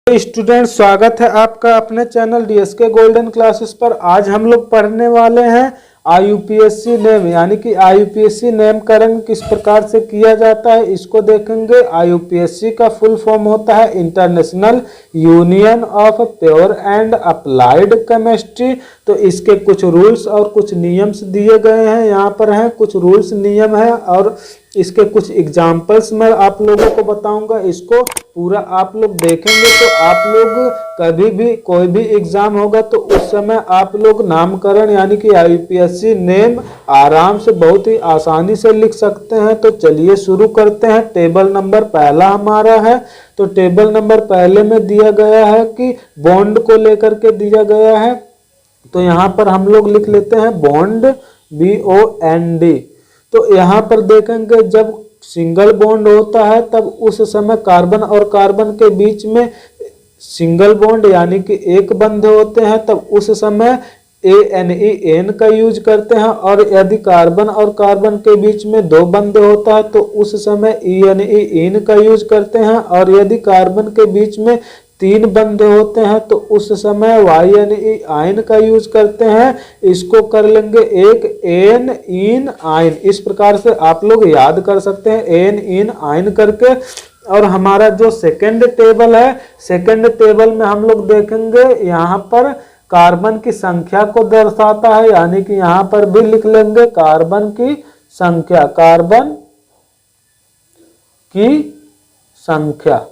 Student, स्वागत है आपका अपने चैनल डीएसके गोल्डन क्लासेस पर। आज हम लोग पढ़ने वाले हैं आईयूपीएससी नेम, यानी कि आईयूपीएससी नामकरण किस प्रकार से किया जाता है इसको देखेंगे। आईयूपीएससी का फुल फॉर्म होता है international union of pure and applied chemistry. तो इसके कुछ रूल्स और कुछ नियम्स दिए गए हैं, यहाँ पर हैं कुछ रूल्स नियम है और इसके कुछ एग्जाम्पल्स मैं आप लोगों को बताऊंगा। इसको पूरा आप लोग देखेंगे तो आप लोग कभी भी कोई भी एग्जाम होगा तो उस समय आप लोग नामकरण यानी कि आईयूपीएससी नेम आराम से बहुत ही आसानी से लिख सकते हैं। तो चलिए शुरू करते हैं। टेबल नंबर पहला हमारा है। तो टेबल नंबर पहले में दिया गया है कि बॉन्ड को लेकर के दिया गया है। तो यहाँ पर हम लोग लिख लेते हैं बॉन्ड, BOND। तो यहाँ पर देखेंगे जब सिंगल बॉन्ड होता है तब उस समय कार्बन और कार्बन के बीच में सिंगल बॉन्ड यानी कि एक बंधे होते हैं, तब उस समय ANE का यूज करते हैं। और यदि कार्बन और कार्बन के बीच में दो बंधे होता है तो उस समय ENE का यूज करते हैं। और यदि कार्बन के बीच में तीन बंधे होते हैं तो उस समय YNE का यूज करते हैं। इसको कर लेंगे एक एन इन आइन, इस प्रकार से आप लोग याद कर सकते हैं एन इन आइन करके। और हमारा जो सेकंड टेबल है, सेकंड टेबल में हम लोग देखेंगे यहाँ पर कार्बन की संख्या को दर्शाता है, यानी कि यहाँ पर भी लिख लेंगे कार्बन की संख्या, कार्बन की संख्या।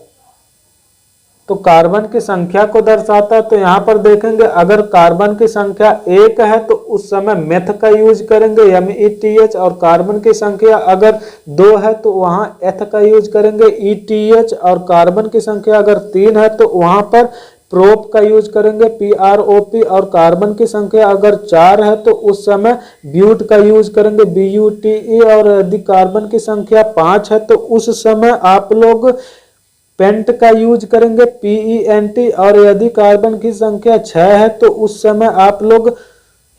तो कार्बन की संख्या को दर्शाता है। तो यहाँ पर देखेंगे अगर कार्बन की संख्या 1 है तो उस समय मेथ का यूज करेंगे METH। और कार्बन की संख्या अगर 2 है तो वहाँ एथ का यूज करेंगे ETH। और कार्बन की संख्या अगर 3 है तो वहाँ पर प्रोप का यूज करेंगे PROP। और कार्बन की संख्या अगर 4 है तो उस समय ब्यूट का यूज करेंगे BUTE। और यदि कार्बन की संख्या 5 है तो उस समय आप लोग पेंट का यूज करेंगे PENT। और यदि कार्बन की संख्या 6 है तो उस समय आप लोग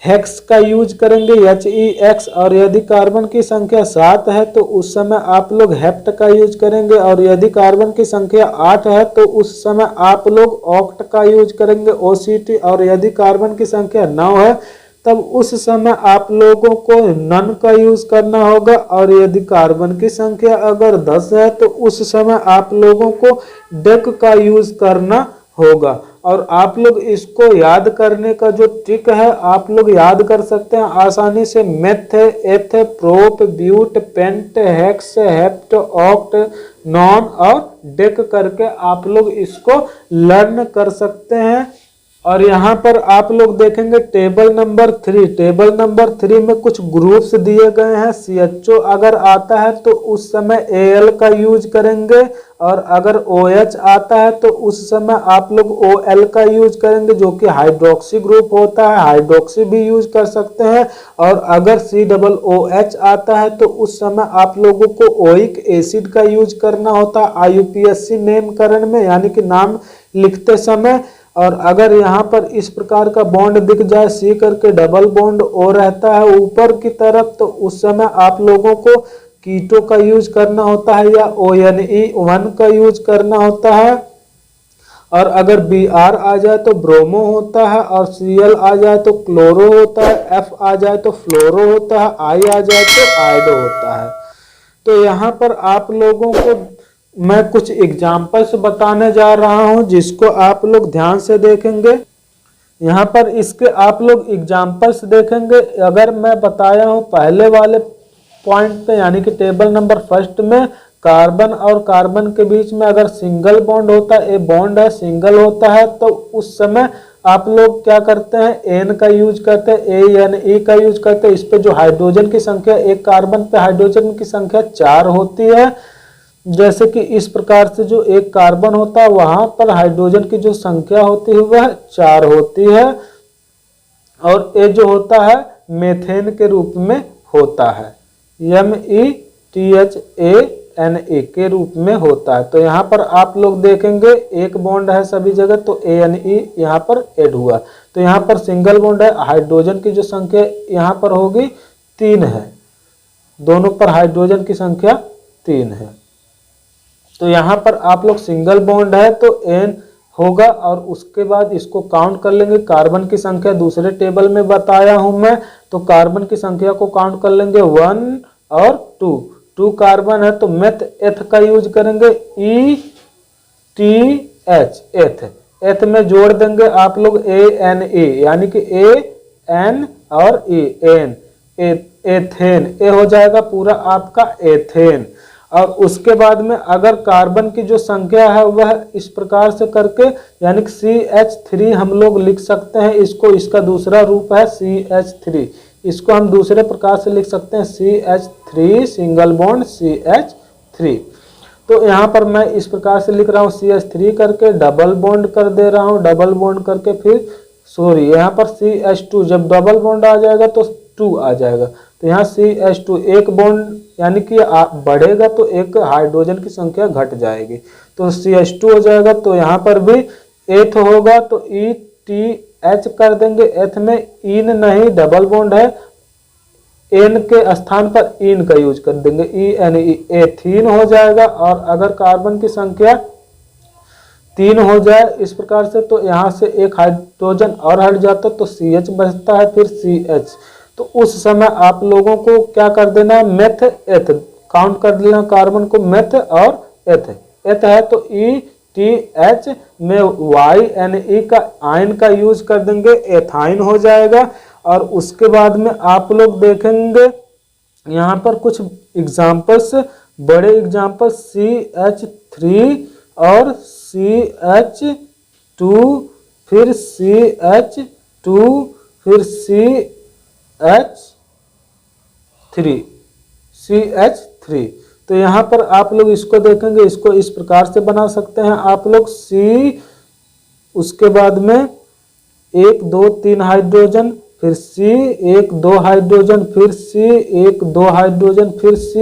हेक्स का यूज करेंगे HEX। और यदि कार्बन की संख्या 7 है तो उस समय आप लोग हेप्ट का यूज करेंगे। और यदि कार्बन की संख्या 8 है तो उस समय आप लोग ऑक्ट का यूज करेंगे OCT। और यदि कार्बन की संख्या 9 है तब उस समय आप लोगों को नन का यूज करना होगा। और यदि कार्बन की संख्या अगर 10 है तो उस समय आप लोगों को डेक का यूज करना होगा। और आप लोग इसको याद करने का जो ट्रिक है आप लोग याद कर सकते हैं आसानी से। Meth, eth, prop, but, pent, hex, hept, oct, non और डेक करके आप लोग इसको लर्न कर सकते हैं। और यहाँ पर आप लोग देखेंगे टेबल नंबर 3। टेबल नंबर 3 में कुछ ग्रुप्स दिए गए हैं। CHO अगर आता है तो उस समय Al का यूज करेंगे। और अगर OH आता है तो उस समय आप लोग OL का यूज करेंगे, जो कि हाइड्रोक्सी ग्रुप होता है, हाइड्रोक्सी भी यूज कर सकते हैं। और अगर COOH आता है तो उस समय आप लोगों को ओइक एसिड का यूज करना होता है आईयूपीएससी नामकरण में, यानी कि नाम लिखते समय। और अगर यहाँ पर इस प्रकार का बॉन्ड दिख जाए C करके डबल बॉन्ड O रहता है ऊपर की तरफ, तो उस समय आप लोगों को कीटो का यूज करना होता है या ONE1 का यूज करना होता है। और अगर Br आ जाए तो ब्रोमो होता है। और Cl आ जाए तो क्लोरो होता है। F आ जाए तो फ्लोरो होता है। I आ जाए तो आइडो होता है। तो यहाँ पर आप लोगों को मैं कुछ एग्जाम्पल्स बताने जा रहा हूं जिसको आप लोग ध्यान से देखेंगे। यहाँ पर इसके आप लोग एग्जाम्पल्स देखेंगे। अगर मैं बताया हूं पहले वाले पॉइंट पे, यानी कि टेबल नंबर फर्स्ट में कार्बन और कार्बन के बीच में अगर सिंगल बॉन्ड होता है, ए बॉन्ड है सिंगल होता है, तो उस समय आप लोग क्या करते हैं N का यूज करते हैं, ANE का यूज करते हैं। इस पे जो हाइड्रोजन की संख्या, एक कार्बन पे हाइड्रोजन की संख्या 4 होती है। जैसे कि इस प्रकार से जो एक कार्बन होता है वहां पर हाइड्रोजन की जो संख्या होती है वह 4 होती है। और ये जो होता है मेथेन के रूप में होता है, METHANE के रूप में होता है। तो यहाँ पर आप लोग देखेंगे एक बॉन्ड है सभी जगह, तो ANE यहाँ पर ऐड हुआ। तो यहाँ पर सिंगल बॉन्ड है, हाइड्रोजन की जो संख्या यहाँ पर होगी 3 है, दोनों पर हाइड्रोजन की संख्या 3 है। तो यहाँ पर आप लोग सिंगल बॉन्ड है तो N होगा और उसके बाद इसको काउंट कर लेंगे। कार्बन की संख्या दूसरे टेबल में बताया हूं मैं, तो कार्बन की संख्या को काउंट कर लेंगे 1 और 2 कार्बन है तो मेथ एथ का यूज करेंगे ETH एथ में जोड़ देंगे आप लोग ANE यानी कि AN और एन एथेन, ए हो जाएगा पूरा आपका एथेन। और उसके बाद में अगर कार्बन की जो संख्या है वह इस प्रकार से करके यानी कि CH3 हम लोग लिख सकते हैं इसको, इसका दूसरा रूप है CH3, इसको हम दूसरे प्रकार से लिख सकते हैं CH3 सिंगल बॉन्ड CH3। तो यहाँ पर मैं इस प्रकार से लिख रहा हूँ CH3 करके डबल बॉन्ड कर दे रहा हूँ, डबल बॉन्ड करके फिर सॉरी यहाँ पर CH2 जब डबल बॉन्ड आ जाएगा तो 2 आ जाएगा, तो यहाँ CH2 एक बॉन्ड यानी कि बढ़ेगा तो एक हाइड्रोजन की संख्या घट जाएगी तो CH2 हो जाएगा। तो यहाँ पर भी एथ होगा तो ETH कर देंगे, एथ में इन नहीं डबल बॉन्ड है, एन के स्थान पर इन का यूज कर देंगे ENE एथीन हो जाएगा। और अगर कार्बन की संख्या 3 हो जाए इस प्रकार से तो यहाँ से एक हाइड्रोजन और हट जाता तो CH बचता है फिर CH, तो उस समय आप लोगों को क्या कर देना है मेथ एथ काउंट कर देना कार्बन को मेथ और एथ, एथ है तो ETH में YNE का आयन का यूज कर देंगे एथाइन हो जाएगा। और उसके बाद में आप लोग देखेंगे यहाँ पर कुछ एग्जाम्पल्स, बड़े एग्जाम्पल CH3 और CH2 फिर CH2 फिर CH3 तो यहाँ पर आप लोग इसको देखेंगे, इसको इस प्रकार से बना सकते हैं आप लोग C, उसके बाद में 1 2 3 हाइड्रोजन फिर C 1 2 हाइड्रोजन फिर C 1 2 हाइड्रोजन फिर C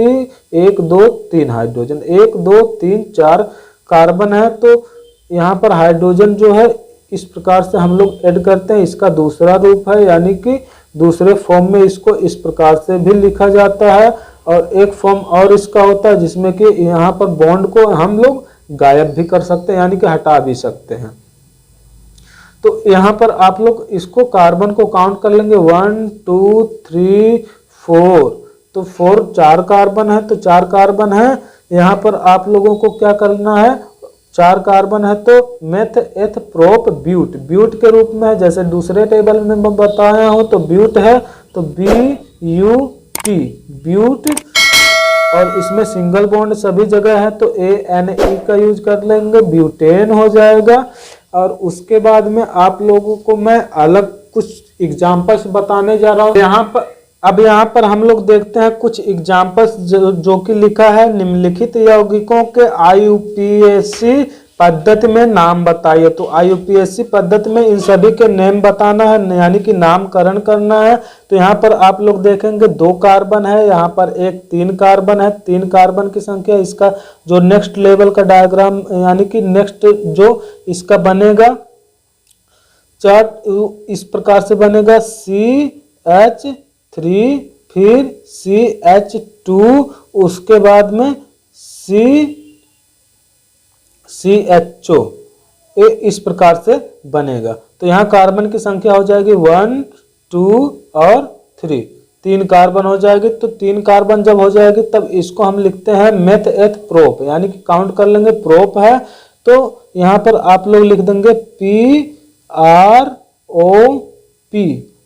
1 2 3 हाइड्रोजन 1 2 3 4 कार्बन है। तो यहाँ पर हाइड्रोजन जो है इस प्रकार से हम लोग ऐड करते हैं, इसका दूसरा रूप है यानी कि दूसरे फॉर्म में इसको इस प्रकार से भी लिखा जाता है। और एक फॉर्म और इसका होता है जिसमें कि यहाँ पर बॉन्ड को हम लोग गायब भी कर सकते हैं यानी कि हटा भी सकते हैं। तो यहाँ पर आप लोग इसको कार्बन को काउंट कर लेंगे 1 2 3 4, तो 4 कार्बन है तो 4 कार्बन है। यहाँ पर आप लोगों को क्या करना है 4 कार्बन है तो मेथ एथ प्रोप ब्यूट, ब्यूट के रूप में है जैसे दूसरे टेबल में मैं बताया हूँ तो ब्यूट है तो BUT ब्यूट, और इसमें सिंगल बॉन्ड सभी जगह है तो ANE का यूज कर लेंगे ब्यूटेन हो जाएगा। और उसके बाद में आप लोगों को मैं अलग कुछ एग्जाम्पल्स बताने जा रहा हूँ यहाँ पर हम लोग देखते हैं कुछ एग्जाम्पल्स जो कि लिखा है निम्नलिखित यौगिकों के IUPAC पद्धति में नाम बताइए। तो IUPAC पद्धति में इन सभी के नेम बताना है यानी कि नामकरण करना है। तो यहाँ पर आप लोग देखेंगे 2 कार्बन है, यहाँ पर एक 3 कार्बन है, 3 कार्बन की संख्या, इसका जो नेक्स्ट लेवल का डायग्राम यानी कि नेक्स्ट जो इसका बनेगा चार्ट इस प्रकार से बनेगा CH3 फिर CH2 उसके बाद में CHO इस प्रकार से बनेगा। तो यहाँ कार्बन की संख्या हो जाएगी 1 2 और 3, 3 कार्बन हो जाएगी। तो 3 कार्बन जब हो जाएगी तब इसको हम लिखते हैं मेथ एथ प्रोप यानी कि काउंट कर लेंगे प्रोप है तो यहाँ पर आप लोग लिख देंगे PROP।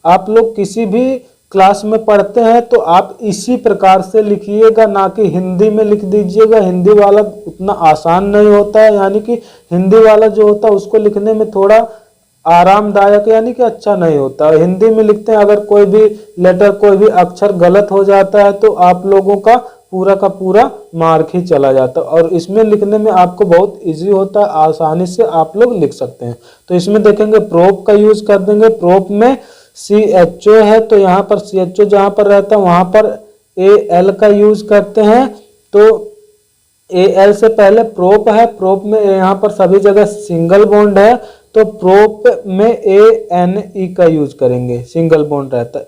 आप लोग किसी भी क्लास में पढ़ते हैं तो आप इसी प्रकार से लिखिएगा, ना कि हिंदी में लिख दीजिएगा, हिंदी वाला उतना आसान नहीं होता है यानी कि हिंदी वाला जो होता है उसको लिखने में थोड़ा आरामदायक यानी कि अच्छा नहीं होता है। हिंदी में लिखते हैं अगर कोई भी लेटर कोई भी अक्षर गलत हो जाता है तो आप लोगों का पूरा मार्क ही चला जाता है, और इसमें लिखने में आपको बहुत इजी होता है, आसानी से आप लोग लिख सकते हैं। तो इसमें देखेंगे प्रोप का यूज कर देंगे, प्रोप में CHO है तो यहाँ पर CHO जहाँ पर रहता है वहाँ पर AL का यूज करते हैं। तो AL से पहले प्रोप है, प्रोप में यहाँ पर सभी जगह सिंगल बॉन्ड है तो प्रोप में ANE का यूज करेंगे, सिंगल बॉन्ड रहता है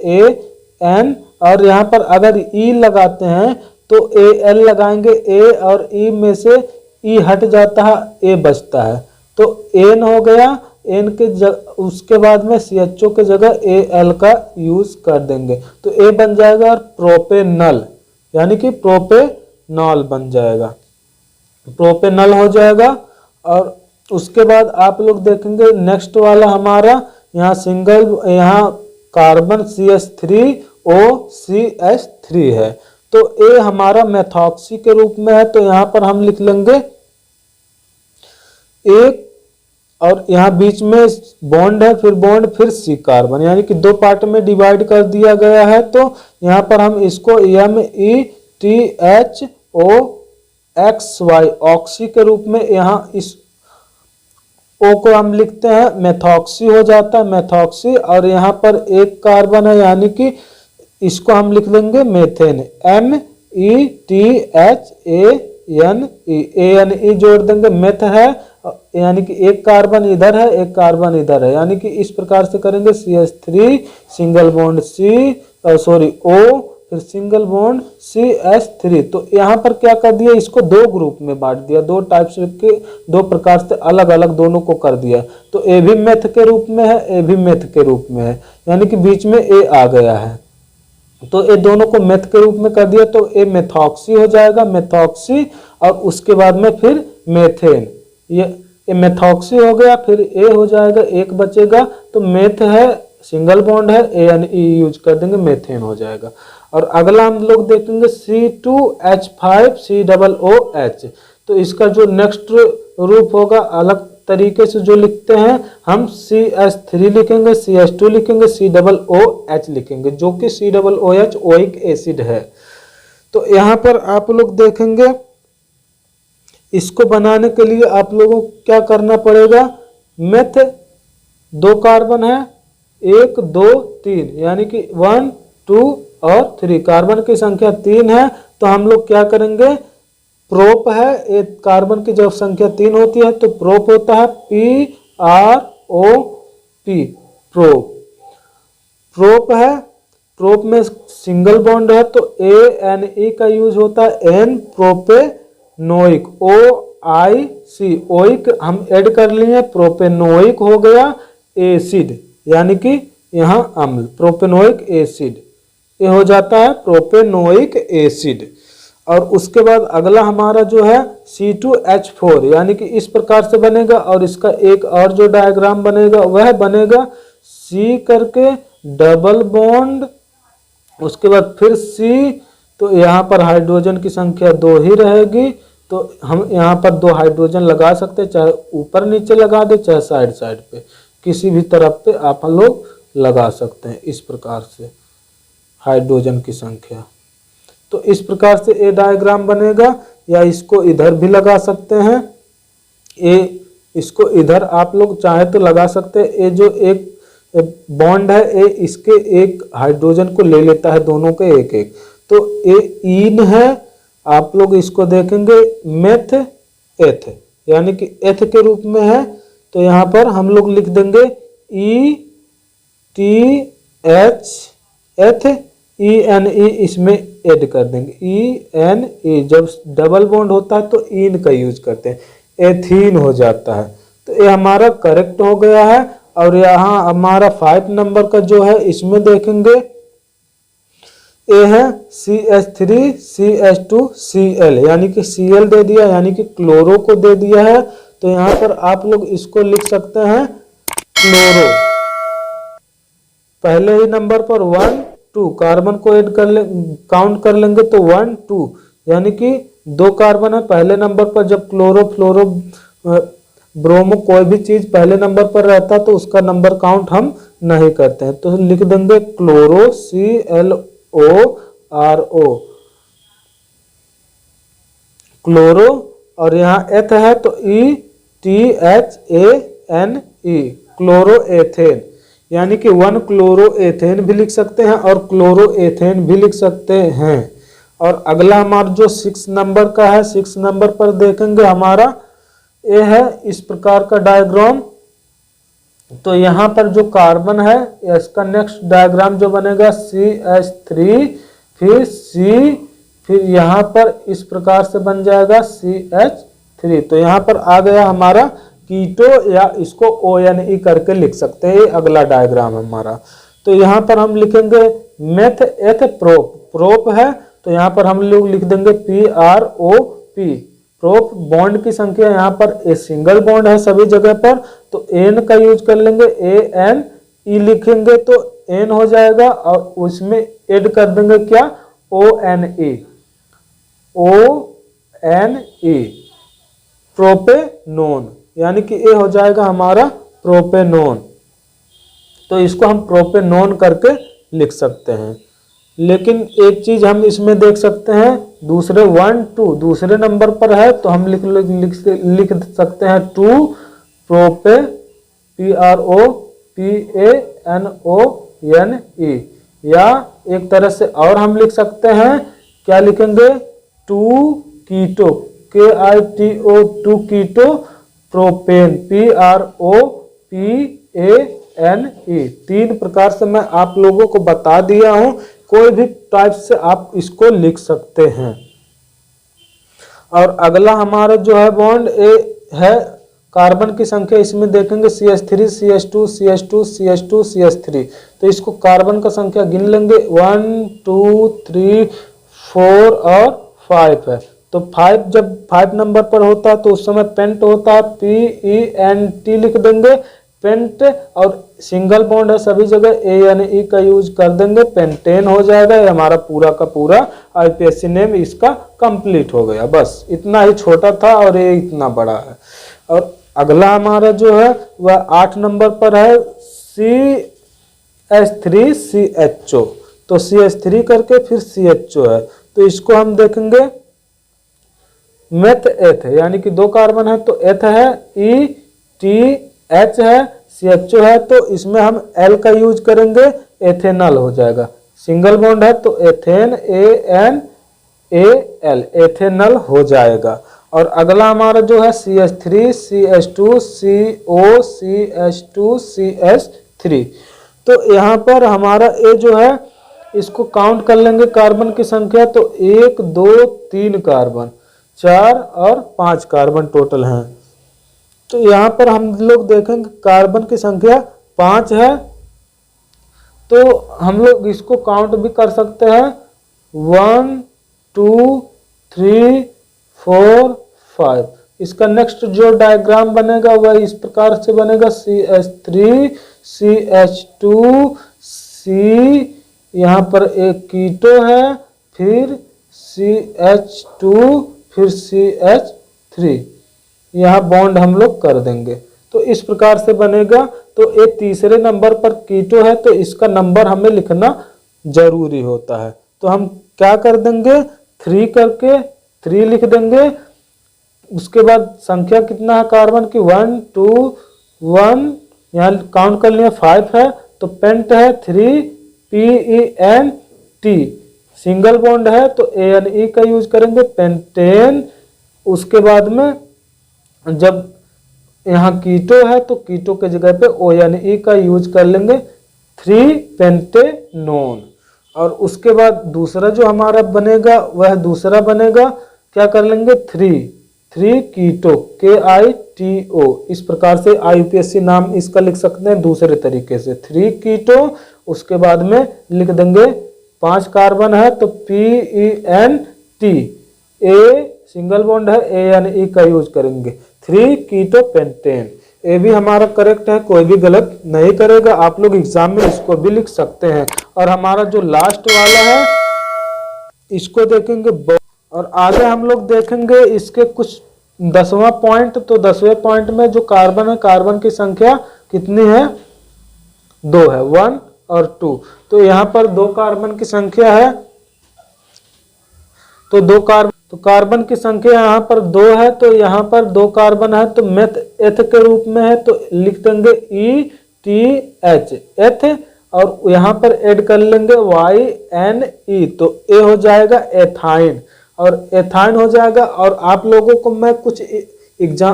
AN, और यहाँ पर अगर E लगाते हैं तो AL लगाएंगे, A और E में से E हट जाता है, A बचता है। तो तो एन हो गया, एन के उसके बाद में CHO के जगह Al का यूज कर देंगे तो ए बन जाएगा और प्रोपेनल यानी कि प्रोपेनॉल बन जाएगा, प्रोपेनल हो जाएगा। और उसके बाद आप लोग देखेंगे नेक्स्ट वाला हमारा यहाँ यहाँ कार्बन CH3OCH3 है तो ए हमारा मेथॉक्सी के रूप में है, तो यहाँ पर हम लिख लेंगे एक और यहाँ बीच में बॉन्ड है, फिर बॉन्ड, फिर C कार्बन, यानी कि दो पार्ट में डिवाइड कर दिया गया है। तो यहाँ पर हम इसको METHOXY ऑक्सी के रूप में यहाँ इस O को हम लिखते हैं, मेथॉक्सी हो जाता है, मेथॉक्सी। और यहाँ पर एक कार्बन है यानी कि इसको हम लिख लेंगे मेथेन, METHANE जोड़ देंगे, मेथ है यानी कि एक कार्बन इधर है एक कार्बन इधर है, यानी कि इस प्रकार से करेंगे CH3 सिंगल बॉन्ड O फिर सिंगल बॉन्ड CH3। तो यहाँ पर क्या कर दिया, इसको दो ग्रुप में बांट दिया, दो टाइप्स के, दो प्रकार से अलग अलग दोनों को कर दिया। तो ए भी मेथ के रूप में है, ए भी मेथ के रूप में है, यानी कि बीच में ए आ गया है तो ये दोनों को मेथ के रूप में कर दिया तो ए मेथॉक्सी हो जाएगा, मेथॉक्सी। और उसके बाद में फिर मेथेन, ये मेथॉक्सी हो गया, फिर ए हो जाएगा, एक बचेगा तो मेथ है सिंगल बॉन्ड है, ANE यूज कर देंगे, मेथेन हो जाएगा। और अगला हम लोग देखेंगे C2H5COOH। तो इसका जो नेक्स्ट रूप होगा अलग तरीके से जो लिखते हैं हम CH3 लिखेंगे, CH2 लिखेंगे, COOH लिखेंगे, जो कि COOH ओइक एसिड है। तो यहाँ पर आप लोग देखेंगे इसको बनाने के लिए आप लोगों को क्या करना पड़ेगा, मेथ दो कार्बन है, 1 2 3 यानी कि 1 2 और 3 कार्बन की संख्या 3 है। तो हम लोग क्या करेंगे, प्रोप है, एक कार्बन की जब संख्या 3 होती है तो प्रोप होता है PROP, प्रोप, प्रोप है, प्रोप में सिंगल बॉन्ड है तो ANE का यूज होता है, N प्रोपेनोइक, OIC ओइक हम ऐड कर लिए, प्रोपेनोइक हो गया एसिड यानी कि यहाँ अम्ल, प्रोपेनोइक एसिड, ये हो जाता है प्रोपेनोइक एसिड। और उसके बाद अगला हमारा जो है C2H4 यानी कि इस प्रकार से बनेगा। और इसका एक और जो डायग्राम बनेगा वह बनेगा C करके डबल बॉन्ड, उसके बाद फिर C, तो यहाँ पर हाइड्रोजन की संख्या 2 ही रहेगी तो हम यहाँ पर 2 हाइड्रोजन लगा सकते हैं, चाहे ऊपर नीचे लगा दे चाहे साइड साइड पे, किसी भी तरफ पे आप लोग लगा सकते हैं इस प्रकार से हाइड्रोजन की संख्या। तो इस प्रकार से ए डायग्राम बनेगा, या इसको इधर भी लगा सकते हैं, इसको इधर आप लोग चाहे तो लगा सकते हैं। ये जो एक बॉन्ड है ए इसके एक हाइड्रोजन को ले लेता है, दोनों के एक एक, तो ए ईन है, आप लोग इसको देखेंगे मेथ एथ यानी कि एथ के रूप में है। तो यहाँ पर हम लोग लिख देंगे ETH ENE इसमें ऐड कर देंगे, ENE जब डबल बॉन्ड होता है तो ईन का यूज करते हैं, एथीन हो जाता है। तो ये हमारा करेक्ट हो गया है। और यहाँ हमारा 5 नंबर का जो है इसमें देखेंगे ए है CH3CH2Cl यानी कि Cl दे दिया, यानी कि क्लोरो को दे दिया है। तो यहाँ पर आप लोग इसको लिख सकते हैं क्लोरो, पहले ही नंबर पर 1 2 कार्बन को ऐड कर ले, काउंट कर लेंगे तो 1 2 यानी कि 2 कार्बन है पहले नंबर पर। जब क्लोरो फ्लोरो ब्रोमो कोई भी चीज पहले नंबर पर रहता है तो उसका नंबर काउंट हम नहीं करते हैं, तो लिख देंगे क्लोरो CLORO क्लोरो। और यहाँ एथ है तो ETHANE क्लोरो एथेन यानी कि 1 क्लोरो एथेन भी लिख सकते हैं और क्लोरो एथेन भी लिख सकते हैं। और अगला हमारा जो 6 नंबर का है, 6 नंबर पर देखेंगे हमारा ये है इस प्रकार का डायग्राम। तो यहाँ पर जो कार्बन है इसका नेक्स्ट डायग्राम जो बनेगा CH3 फिर C, फिर यहाँ पर इस प्रकार से बन जाएगा CH3। तो यहाँ पर आ गया हमारा कीटो या इसको ONE करके लिख सकते हैं। ये अगला डायग्राम हमारा। तो यहाँ पर हम लिखेंगे मेथ एथ प्रोप, प्रोप है तो यहाँ पर हम लोग लिख देंगे PROP, प्रोप। बॉन्ड की संख्या यहाँ पर ए सिंगल बॉन्ड है सभी जगह पर, तो N का यूज कर लेंगे, ANE लिखेंगे तो N हो जाएगा, और उसमें ऐड कर देंगे क्या, ONE, प्रोपेनोन, यानी कि ये हो जाएगा हमारा प्रोपेनोन। तो इसको हम प्रोपेनोन करके लिख सकते हैं। लेकिन एक चीज हम इसमें देख सकते हैं, दूसरे 1 2 दूसरे नंबर पर है तो हम लिख सकते हैं 2 प्रोपे, PROPANONE, या एक तरह से और हम लिख सकते हैं, क्या लिखेंगे, 2 कीटो, KITO, 2 कीटो प्रोपेन, PROPANE। 3 प्रकार से मैं आप लोगों को बता दिया हूं, कोई भी टाइप से आप इसको लिख सकते हैं। और अगला हमारा जो है बॉन्ड ए है कार्बन की संख्या, इसमें देखेंगे CH3 CH2 CH2 CH2 CH3। तो इसको कार्बन का संख्या गिन लेंगे, 1 2 3 4 और 5 है। तो 5 जब 5 नंबर पर होता है तो उस समय पेंट होता है, PENT लिख देंगे, पेंट। और सिंगल बॉन्ड है सभी जगह, ANE का यूज कर देंगे, पेंटेन हो जाएगा। ये हमारा पूरा का पूरा IUPAC नेम इसका कंप्लीट हो गया। बस इतना ही छोटा था और ये इतना बड़ा है। और अगला हमारा जो है वह 8 नंबर पर है, CH3CHO। तो CH3 करके फिर CHO है, तो इसको हम देखेंगे मेथ एथ, यानी कि 2 कार्बन है तो एथ है, ETH है, CHO है तो इसमें हम L का यूज करेंगे, एथेनल हो जाएगा। सिंगल बॉन्ड है तो एथेन, ANAL, एथेनल हो जाएगा। और अगला हमारा जो है CH3 CH2 CO CH2 CH3। तो यहाँ पर हमारा ए जो है इसको काउंट कर लेंगे कार्बन की संख्या, तो 1 2 3 कार्बन, 4 और 5 कार्बन टोटल हैं। तो यहाँ पर हम लोग देखेंगे कार्बन की संख्या 5 है, तो हम लोग इसको काउंट भी कर सकते हैं, 1 2 3 4 5। इसका नेक्स्ट जो डायग्राम बनेगा वह इस प्रकार से बनेगा, CH3 CH2 C, यहाँ पर एक कीटो है, फिर CH2 फिर CH3, यहाँ बॉन्ड हम लोग कर देंगे। तो इस प्रकार से बनेगा। तो एक तीसरे नंबर पर कीटो है तो इसका नंबर हमें लिखना जरूरी होता है। तो हम क्या कर देंगे, 3 करके 3 लिख देंगे। उसके बाद संख्या कितना है कार्बन की, 1 2 1, यहाँ काउंट कर लिया, 5 है तो पेंट है, 3 PENT। सिंगल बॉन्ड है तो ANE का यूज करेंगे, पेंटेन। उसके बाद में जब यहाँ कीटो है तो कीटो के जगह पे ONE का यूज कर लेंगे, 3 पेंटेनोन। और उसके बाद दूसरा जो हमारा बनेगा वह दूसरा बनेगा, क्या कर लेंगे, 3 कीटो, KITO। इस प्रकार से IUPAC नाम इसका लिख सकते हैं दूसरे तरीके से, 3 कीटो। उसके बाद में लिख देंगे 5 कार्बन है तो PENT, A सिंगल बॉन्ड है, ANE का यूज करेंगे, 3 कीटो पेंटेन। ये भी हमारा करेक्ट है, कोई भी गलत नहीं करेगा। आप लोग एग्जाम में इसको भी लिख सकते हैं। और हमारा जो लास्ट वाला है इसको देखेंगे, और आगे हम लोग देखेंगे इसके कुछ 10वां पॉइंट। तो 10वें पॉइंट में जो कार्बन है, कार्बन की संख्या कितनी है, 2 है, 1 और 2। तो यहाँ पर 2 कार्बन की संख्या है, तो कार्बन की संख्या यहाँ पर 2 है, तो यहाँ पर 2 कार्बन है तो मेथ एथ के रूप में है तो लिख देंगे ETH, एथ। और यहाँ पर ऐड कर लेंगे YNE, तो ए हो जाएगा एथाइन, और एथाइन हो जाएगा। और आप लोगों को मैं कुछ एग्जाम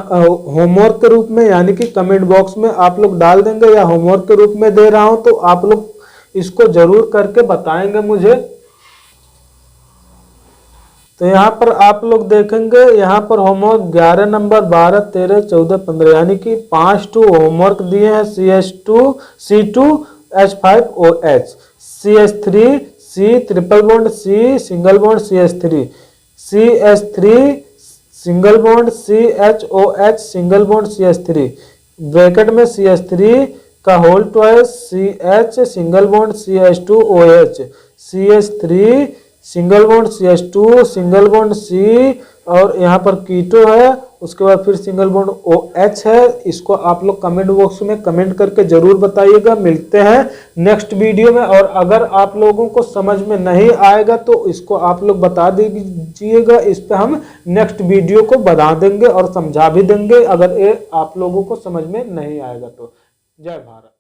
होमवर्क के रूप में, यानी कि कमेंट बॉक्स में आप लोग डाल देंगे, या होमवर्क के रूप में दे रहा हूं, तो आप लोग इसको जरूर करके बताएंगे मुझे। तो यहाँ पर आप लोग देखेंगे, यहाँ पर होमवर्क 11 नंबर 12, 13, 14, 15 यानी कि 5 टू होमवर्क दिए हैं। C2H5OH, CH3 C triple bond C single bond CH3, CH3 single bond CHOH single bond CH3, bracket में CH3 का whole twice CH single bond CH2OH, CH3 single bond CH2 single bond C, और यहाँ पर कीटो है, उसके बाद फिर single bond OH है। इसको आप लोग कमेंट बॉक्स में कमेंट करके जरूर बताइएगा। मिलते हैं नेक्स्ट वीडियो में, और अगर आप लोगों को समझ में नहीं आएगा तो इसको आप लोग बता दीजिएगा, इस पर हम नेक्स्ट वीडियो को बना देंगे और समझा भी देंगे अगर ये आप लोगों को समझ में नहीं आएगा तो। जय भारत।